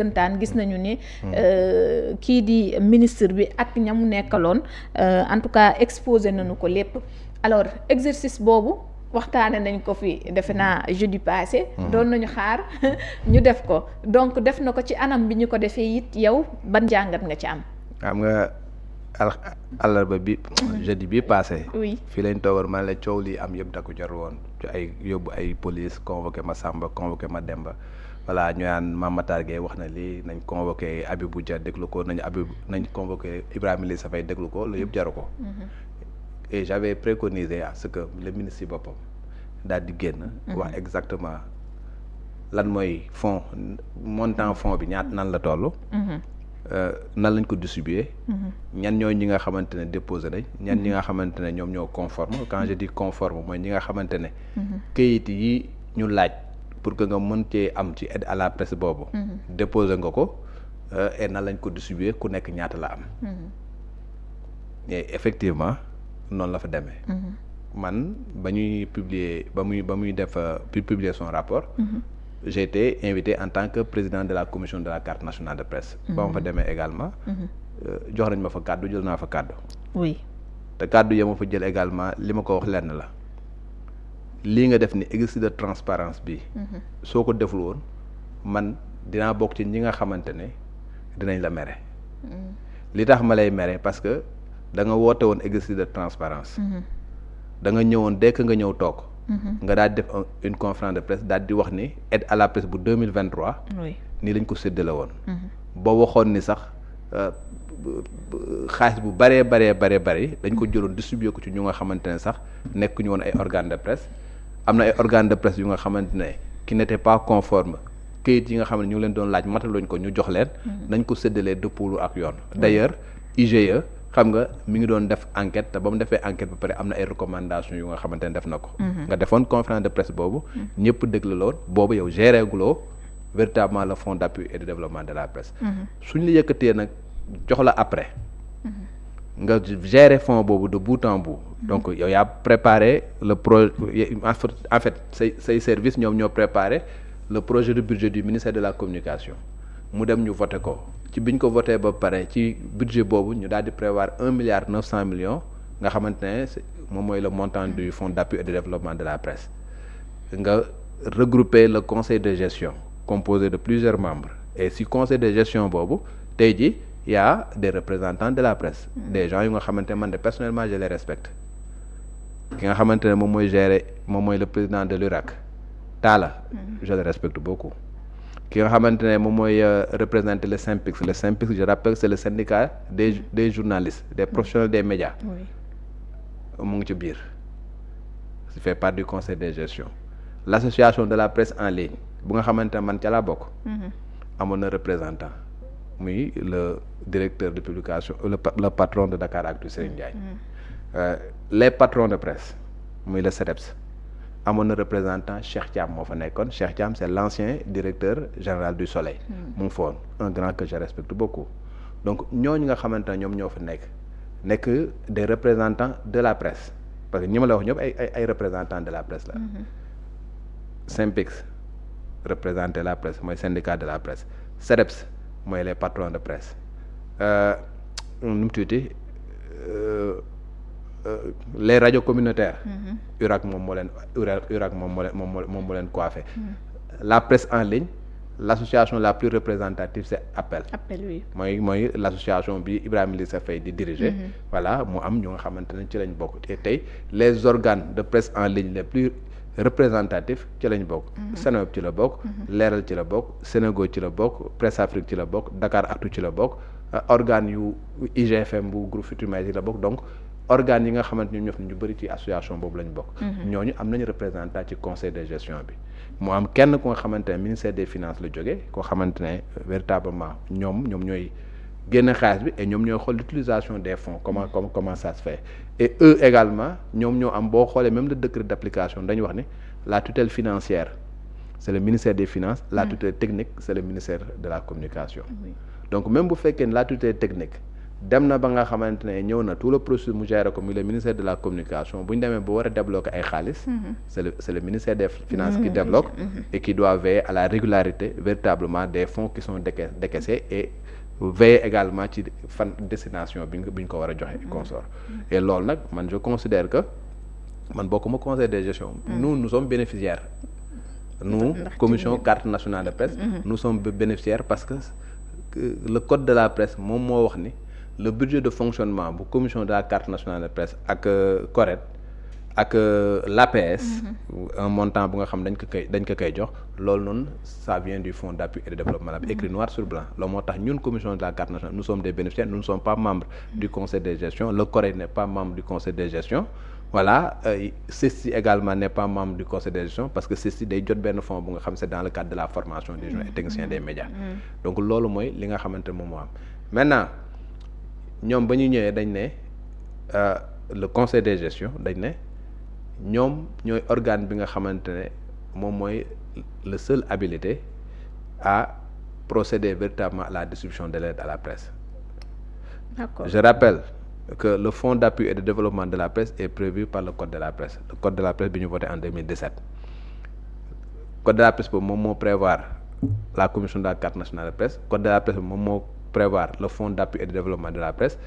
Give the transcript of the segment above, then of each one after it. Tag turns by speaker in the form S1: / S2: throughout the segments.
S1: dëggantaan gis nañu ni kii di ministre bi ak ñamu nekkaloon en tout cas exposé nañu ko lépp alors exercice boobu waxtaane nañ ko fi defe naa jeudi passé doon nañu xaar ñu def ko donc def na ko ci anam bi ñu ko defee it yow ban jàngat nga ci am.
S2: xam nga àllarba bi jeudi bi passé
S1: oui
S2: fii lañ toogoon man la coow lii am yëpp da ko jar woon ci ay yóbbu ay police convoqué ma Samba convoqué ma Demba voilà ñu naan Mame Matar Gueye wax na lii nañ convoqué Abibou Dia déglu ko nañ convoqué Ibrahima Lissa Faye déglu ko loolu yëpp jaru ko et j'avais préconisé à ce que le ministre yi boppam daal di génn wax exactement lan mooy fonds montant fonds bi ñaat nan la toll nan lañ ko distribuer ñan ñooy ñi nga xamante ne déposé nañ ñan ñi nga xamante ne ñoom ñoo conforme quand je dis conforme mooy ñi nga xamante ne këyit yi ñu laaj pour que nga mën cee am ci aide à la presse boobu déposé nga ko et nan lañ ko distribuer ku nekk ñaata la am et effectivement noonu la fa demee man ba ñuy publier ba muy def publier son rapport j'ai été invité en tant que président de la commission de la carte nationale de presse ba ma fa demee également jox nañ ma fa kàddu jël naa fa kàddu
S1: oui
S2: te kàddu ya ma fa jël également li ma ko wax lenn la lii nga def ni exercice de transparence bi soo ko deful woon man dinaa bokk ci ñi nga xamante ne dinañ la mere li tax ma lay mere parce que da nga woote woon exercice de transparence da nga ñëwoon dès que nga ñëw toog nga daal di def une conférence de presse daal di wax ni aide à la presse bu 2023 nii lañ ko séddale woon boo waxoon ni sax xaalis bu bëree dañ ko jëloon distribuer ko ci ñu nga xamante ne sax nekk ñu woon ay organe de presse am na ay organe de presse yu nga xamante ne qui n'était pas conforme këyit yi nga xam ne ñu ngi leen doon laaj mataluñ ko ñu jox leen nañ ko séddalee dëppoolu ak yoon d'ailleurs IGE xam nga mi ngi doon def enquête te ba mu defee enquête ba pare am na ay recommandations yu nga xamante ne def na ko nga defoon conférence de presse boobu ñëpp déglu loon boobu yow géré guloo véritablement le fonds d'appui et de développement de la presse suñ la yëkkatee nag jox la après nga gérer fonds boobu de bout en bout donc yow yaa préparé le projet en fait say service ñoom ñoo préparé le projet de budget du ministère de la communication mu dem ñu voté ko ci biñ ko voté ba pare ci budget boobu ñu daal di prévoir 1,9 milliard nga xamante ne moom mooy le montant du fonds d'appui et de développement de la presse nga regrouper le conseil de gestion composé de plusieurs membres et si conseil de gestion boobu tey ji y a des représentants de la presse des gens yu nga xamante ne man de personnellement je les respecte ki nga xamante ne moom mooy gérer moom mooy le président de l'URAC Talla je le respecte beaucoup ki nga xamante ne moom mooy représenter le SYNPICS je rappelle c'est le syndicat des journalistes des professionnels des médias mu ngi ci biir ça fait partie du conseil de gestion l'association de la presse en ligne bu nga xamante ne man ca laa bokk amoon na représentant muy le directeur de publication le patron de Dakaractu Serigne Ndiaye les patrons de presse muy le CDEPS amoon na représentant Cheikh Thiam moo fa nekkoon Cheikh Thiam c'est l'ancien directeur général du Soleil mu ngi foon un grand que je respecte beaucoup donc ñooñu nga xamante ne ñoom ñoo fa nekk des représentants de la presse parce que ñi ma la wax ñëpp ay représentants de la presse la SYNPICS représenter la presse mooy syndicat de la presse CDEPS mooy les patrons de presse nu mu tuuti les radios communautaires URAC moom moo leen coiffé la presse en ligne l'association la plus représentative c'est Appel oui. mooy l'association bi Ibrahima Lissa Faye di diriger voilà mu am ñu nga xamante ne ci lañ bokk te tey les organes de presse en ligne les plus représentatifs ci lañ bokk Seneweb ci la bokk Leral ci la bokk Sénégo ci la bokk Presse Afrique ci la bokk Dakaractu ci la bokk organes yu IGFM bu groupe Futurs Médias ci la bokk donc organes yi nga xamante ni ñu bëri ci association boobu lañ bokk ñooñu am nañu représentant ci conseil de gestion bi mu am kenn ku nga xamante ne ministère des finances la jógee koo xamante ne véritablement ñoom ñooy génn xaalis bi et ñoom ñooy xool l'utilisation des fonds comment ça se fait et eux également ñoom ñoo am boo xoolee même le décret d'application dañu wax ni la tutelle financière c'est le ministère des finances la tutelle technique c'est le ministère de la communication donc même bu fekkee ne la tutelle technique dem na ba nga xamante ne ñëw na tout le processus mu géré ko muy le ministère de la communication bu ñu demee ba war a débloquer ay xaalis c'est le ministère des finances qui débloque et qui doit veiller à la régularité véritablement des fonds qui sont décaissés et veiller également ci fan destination bi ñu ko war a joxe consort et loolu nag man je considère que man bokkuma conseil de gestion nous sommes bénéficiaires nous commission carte nationale de presse nous sommes bénéficiaires parce que le code de la presse moom moo wax ni le budget de fonctionnement bu commission de la carte nationale de presse ak CORED ak l'APS un montant bu nga xam dañ ko koy jox loolu noonu ça vient du fonds d'appui et de développement écrit noir sur blanc loolu moo tax ñun commission de la carte nationale nous sommes des bénéficiaires nous ne sommes pas membres du conseil de gestion le CORED n'est pas membre du conseil de gestion voilà CESTI également n'est pas membre du conseil de gestion parce que CESTI day jot benn fonds bu nga xam c'est dans le cadre de la formation des journalistes et techniciens des médias donc loolu mooy li nga xamante moom moo am maintenant ñoom ba ñu ñëwee dañ ne le conseil de gestion dañ ne ñoom ñooy organe bi nga xamante ne moom mooy le seul habilité à procéder véritablement à la distribution de l'aide à la presse.
S1: D'accord.
S2: Je rappelle que le fonds d'appui et de développement de la presse est prévu par le code de la presse le code de la presse bi ñu voté en 2017 code de la presse boobu moom moo prévoir la commission de la carte nationale de presse code de la presse moom moo prévoir le fonds d'appui et de développement de la presse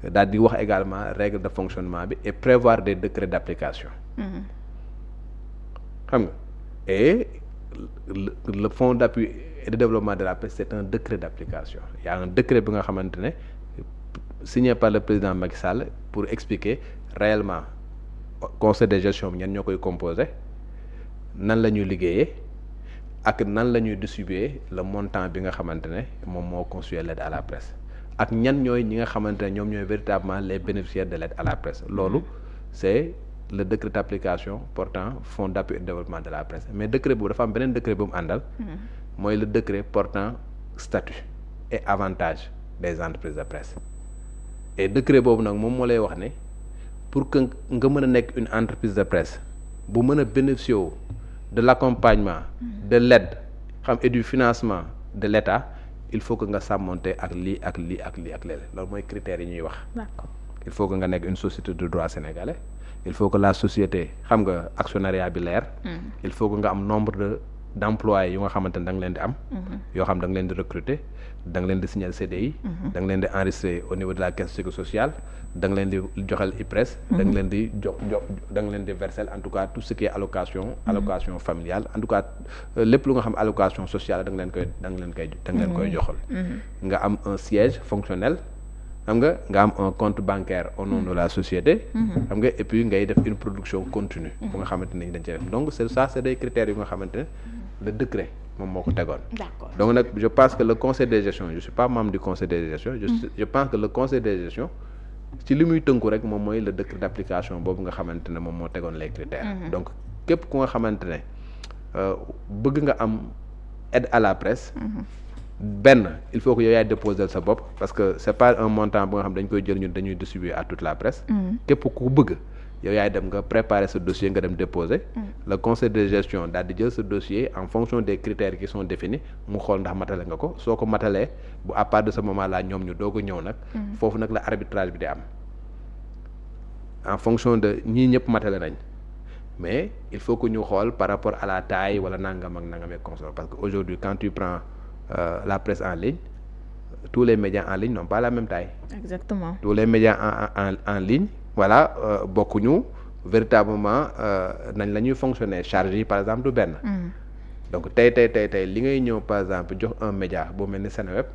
S2: daal di wax également règles de fonctionnement bi et prévoir des décrets d'application xam nga et le fonds d'appui et de développement de la presse c'est un décret d'application il y a un décret bi nga xamante ne signé par le président Macky Sall pour expliquer réellement conseil de gestion bi ñan ñoo koy composé nan la ñuy liggéeyee ak nan la ñuy distribuer le montant bi nga xamante ne moom moo constitué l'aide à la presse ak ñan ñooy ñi nga xamante ne ñoom ñooy véritablement les bénéficiaires de l'aide à la presse loolu c'est le décret d'application portant fonds d'appui et de développement de la presse mais décret boobu dafa am beneen décret bu mu àndal mooy le décret portant statut et avantages des entreprises de presse et décret boobu nag moom moo lay wax ne pour que nga mën a nekk une entreprise de presse bu mën a bénéficier de l'accompagnement de l'aide xam et du financement de l'État il faut que nga sàmmonte ak lii ak lii ak lii ak léeg loolu mooy critères yi ñuy wax.
S1: D'accord.
S2: Il faut que nga nekk une société de droit sénégalais il faut que la société xam nga actionnariat bi leer. il faut que nga am nombre d'employés yu nga xamante ne da nga leen di am. yoo xam da nga leen di recruter da nga leen di signer CDI. da nga leen di enregistrer au niveau de la caisse de sécurité sociale da nga leen di joxel IPRES. da nga leen di da nga leen di verser en tout cas tout ce qui est allocation familiale en tout cas lépp lu nga xam allocation sociale da nga leen koy joxal. nga am un siège fonctionnel. xam nga am un compte bancaire au nom de la société. xam nga et puis ngay def une production continue. bu nga xamante ne dañ cee def donc c'est des critères yu nga xamante ne le décret moom moo ko tegoon.
S1: D'accord.
S2: donc nag je pense que le conseil de gestion je suis pas membre du conseil de gestion. je pense que le conseil de gestion ci li muy tënku rek moom mooy le décret d'application boobu nga xamante ne moom moo tegoon les critères. donc képp ku nga xamante ne bëgg nga am aide à la presse. benn il faut que yow yaay déposer sa bopp parce que c'est pas un montant bu nga xam dañ koy jël ñun dañuy distribuer à toute la presse. képp ku bëgg yow yaay dem nga préparer ce dossier nga dem déposer. le conseil de gestion daal di jël ce dossier en fonction des critères qui sont définis mu xool ndax matale nga ko soo ko matalee bu à part de ce moment là ñoom ñu doog a ñëw nag. foofu nag la arbitrage bi di am en fonction de ñii ñëpp matale nañ mais il faut que ñu xool par rapport à la taille wala nangam ak nangam ak consort parce que aujourd'hui quand tu prends la presse en ligne tous les médias en ligne n'ont pas la même taille.
S1: Exactement.
S2: Tous les médias en ligne voilà bokkuñu véritablement nañ la ñuy fonctionner charge yi par exemple du benn. donc tey li ngay ñëw par exemple jox un média bu mel ni Seneweb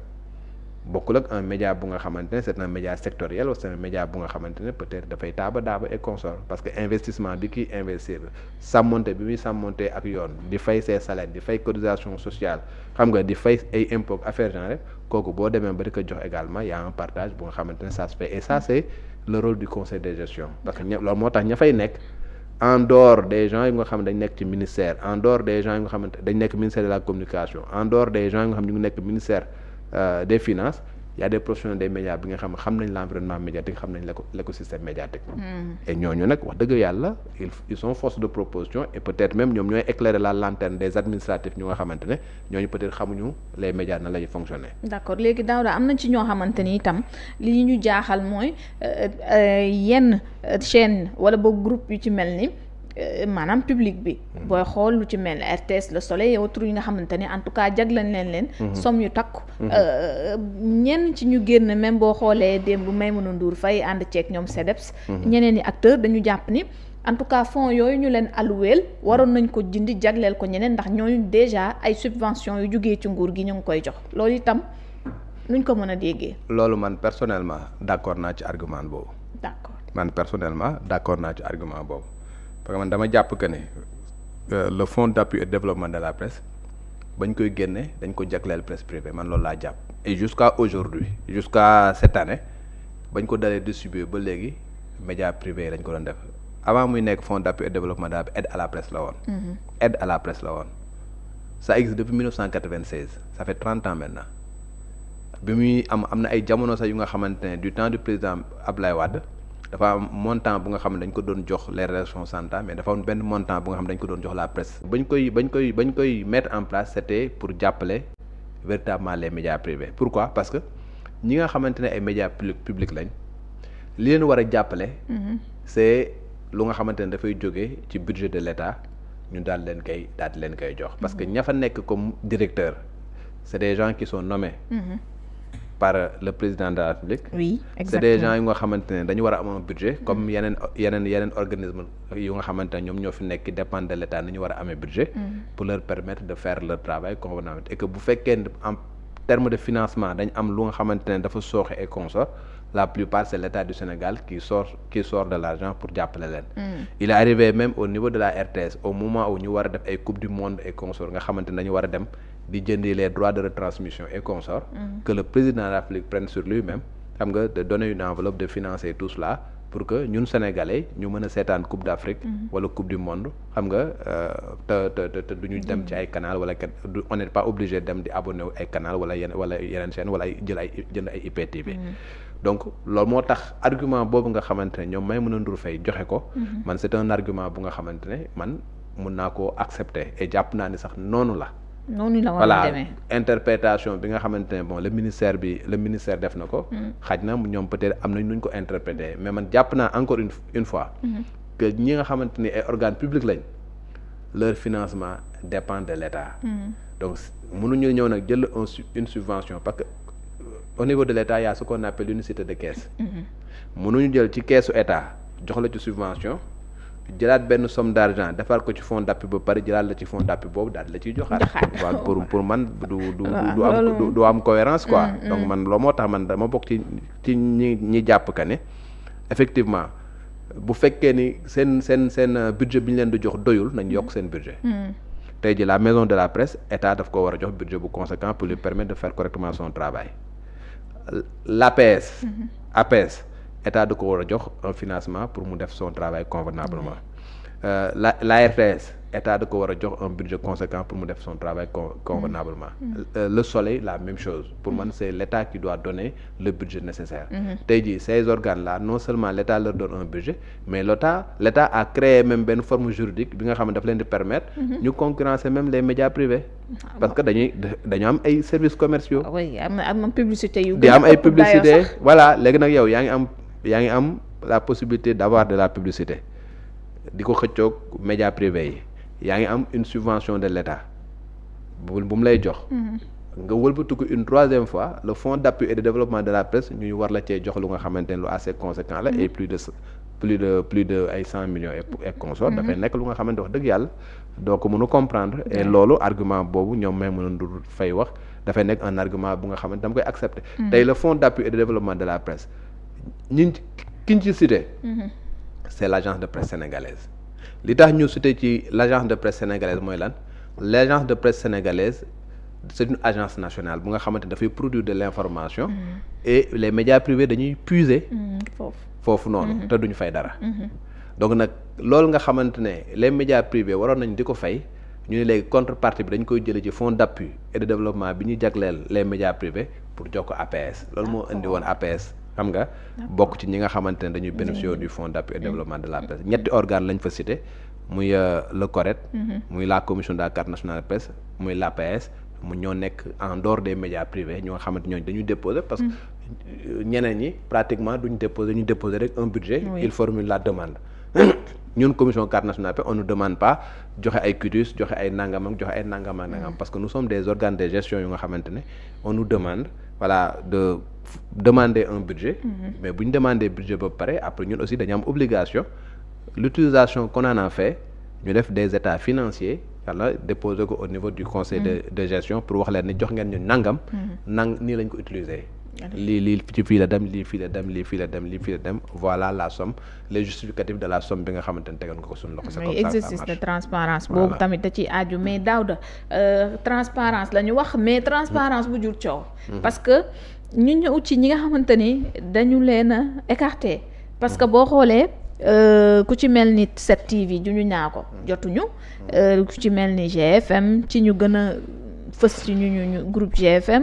S2: bokkul ak un média bu nga xamante ne c'est un média sectoriel ou c'est un média bu nga xamante ne peut-être dafay daaba et consort parce que investissement bi kii investir sàmmonte bi muy sàmmonte ak yoon di fay ses salaires di fay cotisation sociale xam nga di fay ay impôts affaire genre kooku boo demee ba di ko jox également y a un partage bu nga xamante ne ça se fait et ça c'est le rôle du conseil de gestion parce que loolu moo tax ña fay nekk en dehors des gens yi nga xam ne dañ nekk ci ministère en dehors des gens yi nga xamante dañ nekk ministère de la communication en dehors des gens yi nga xam ne ñu ngi nekk ministère des finances y a des professionnels des médias bi nga xam nañ l'environnement médiatique xam nañ l'écosystème médiatique. Et ñooñu nag wax dëgg yàlla ils sont force de proposition et peut-être même ñoom ñooy éclairer la lanterne des administratifs ñu nga xamante ne ñooñu peut-être xamuñu les médias na lay fonctionner.
S1: D'accord léegi Daouda am na ci ñoo xamante ni itam li ñu jaaxal mooy yenn chaîne wala boog groupe yu ci mel ni maanaam public bi. booy xool lu ci mel ni RTS Le Soleil autres yi nga xamante ni en tout cas jagleen leen. somme yu takku. ñenn ci ñu génn même boo xoolee démb Maïmouna Ndour Faye ànd ceeg ñoom CDEPS. ñeneen ñi acteurs dañu jàpp ni en tout cas fonds yooyu ñu leen allouweel waroon nañ ko jindi jagleel ko ñeneen ndax ñooñu déjà ay subventions yu jugee ci nguur gi ñu ngi koy jox loolu itam nuñ ko mën a déggee.
S2: loolu man personnellement d'accord naa ci argument boobu.
S1: D'accord
S2: man personnellement d'accord naa ci argument boobu. parce que man dama jàpp que ne le fonds d'appui et développement de la presse bañ koy génne dañ ko jagleel presse privée man loolu laa jàpp et jusqu'à aujourd'hui jusqu'à cette année bañ ko dalee distribuer ba léegi médias privés yi dañ ko doon def avant muy nekk fonds d'appui et développement de la aide à la presse la woon. Aide à la presse la woon ça existe depuis 1996 ça fait 30 ans maintenant bi muy am na ay jamono sax yu nga xamante ne du temps du président Abdoulaye Wade. dafa am montant bu nga xam ne dañ ko doon jox les relations centrales mais dafa am benn montant bu nga xam ne dañ ko doon jox la presse. bañ koy mettre en place c'était pour jàppale véritablement les médias privés pourquoi parce que ñi nga xamante ne ay médias publics lañ li leen war a jàppale. c'est lu nga xamante ne dafay jógee ci budget de l'État ñu daal leen koy jox. parce que ña fa nekk comme directeur c'est des gens qui sont nommés. par le président de la République.
S1: Oui, exactement.
S2: C'est des gens yu nga xamante ne dañu war a am un budget comme yeneen organisme yu nga xamante ne ñoom ñoo fi nekk dépendre de l'État ni ñu war a amee budget. pour leur permettre de faire leur travail convenablement et que bu fekkee en termes de financement dañ am lu nga xamante ne dafa sooxe et consort la plupart c'est l'État du Sénégal qui sort de l'argent pour jàppale leen. Il est arrivé même au niveau de la RTS au moment où ñu war a def ay coupe du monde et consort nga xamante ne dañu war a dem di jëndi les droits de retransmission et consorts. Que le président de la République prenne sur lui-même xam nga de donner une enveloppe de financer tout cela pour que ñun sénégalais ñu mën a seetaan coupe d'Afrique wala coupe du monde xam nga te du ñu dem ci ay canal wala on n'est pas obligé dem di abonné wu ay canal wala yeneen chaîne wala jënd ay IPTV. donc loolu moo tax argument boobu nga xamante ne ñoom Maïmouna Ndour Faye joxe ko. man c'est un argument bu nga xamante ne man mun naa koo accepter et jàpp naa ni sax noonu la.
S1: noonu la war a demee
S2: interprétation bi nga xamante ne bon le ministère def na ko. xaj na ñoom peut-être am nañ nuñ ko interpréter mais man jàpp naa encore une fois. que ñi nga xamante ni ay organes publics lañ leur financement dépend de l'État. donc mënuñu ñëw nag jël une subvention parce que au niveau de l'État y a ce qu'on appelle l'unicité de caisse. mënuñu jël ci keesu État jox la ci subvention. jëlaat benn somme d'argent defar ko ci fonds d'appui ba pare jëlaat la ci fonds d'appui boobu daal la ciy joxaat. waaw pour man du am cohérence quoi. donc man loo moo tax man dama bokk ci ñi jàpp ka ne effectivement bu fekkee ni seen budget bi ñu leen di jox doyul nañ yokk seen budget. tey ji la maison de la presse état daf ko war a jox budget bu conséquent pour lui permettre de faire correctement son travail. l'APS. APS. État da ko war a jox un financement pour mu def son travail convenablement. La RTS État da ko war a jox un budget conséquent pour mu def son travail convenablement. Le Soleil la même chose pour man c'est l'État qui doit donner le budget nécessaire. tey jii ces organes là non seulement l'État leur donne un budget mais l'État a créé même benn forme juridique bi nga xam ne daf leen di permettre. ñu concurrencer même les médias privés. parce que dañu am ay services commerciaux.
S1: oui am publicité yu.
S2: di am ay publicité voilà léegi nag yow yaa ngi am la possibilité d'avoir de la publicité di ko xëccoog médias privés yi yaa ngi am une subvention de l'État bu mu lay jox. nga wëlbatiku une troisième fois le fonds d'appui et de développement de la presse ñu war la cee jox lu nga xamante ne lu assez conséquent la et plus de ay 100 millions et consorts. dafay nekk lu nga xamante wax dëgg yàlla doo ko mën a comprendre. et loolu argument boobu ñoom Maïmouna Ndour Faye wax dafay nekk un argument bu nga xamante dama koy accepter. tey le fonds d'appui et de développement de la presse. ki ñu ci cité. c'est l'agence de presse sénégalaise li tax ñu cité ci l'agence de presse sénégalaise mooy lan l'agence de presse sénégalaise c'est une agence nationale bu nga xamante dafay produire de l'information. et les médias privés dañuy puiser. foofu noonu te duñu fay dara. donc nag loolu nga xamante ne les médias privés waroon nañ di ko fay ñu ne léegi contrepartie bi dañ koy jëlee ci fonds d'appui et de développement bi ñuy jagleel les médias privés pour jox ko APS loolu moo indi woon APS xam nga bokk ci ñi nga xamante ne dañuy bénéficier du fonds d'appui et développement de la presse ñetti organe lañ fa cité muy le CORED muy la commission de la carte nationale de presse muy l'APS mu ñoo nekk en dehors des médias privés ñoo nga xamante ñooñu dañuy déposer parce que ñeneen ñi pratiquement duñ déposer ñu déposer rek un budget il formule la demande ñun commission carte nationale on ne demande pas joxe ay quitus joxe ay nangam ak joxe ay nangam ak nangam parce que nous sommes des organes de gestion yu nga xamante ne on nous demande voilà de demander un budget mais bu ñu demander budget ba pare après ñun aussi dañu am obligation l'utilisation qu'on en a fait ñu def des états financiers wala déposer ko au niveau du conseil de gestion pour wax leen ni jox ngeen ñu nangam nii lañ ko utiliser lii ci fii la dem lii fii la dem lii fii la dem lii fii la dem voilà la somme les justificatifs de la somme bi nga xamante ne tegoon nga ko suñu loxo. c'est comme ça
S1: exercice de transparence boobu tamit da ciy aju mais Daouda transparence la ñu wax mais transparence bu jur coow. parce que ñu ñëw ci ñi nga xamante ni dañu leen a écarté parce que boo xoolee ku ci mel ni 7TV ju ñu ñaa ko jotuñu ku ci mel ni GFM ci ñu gën a fës ci ñu groupe GFM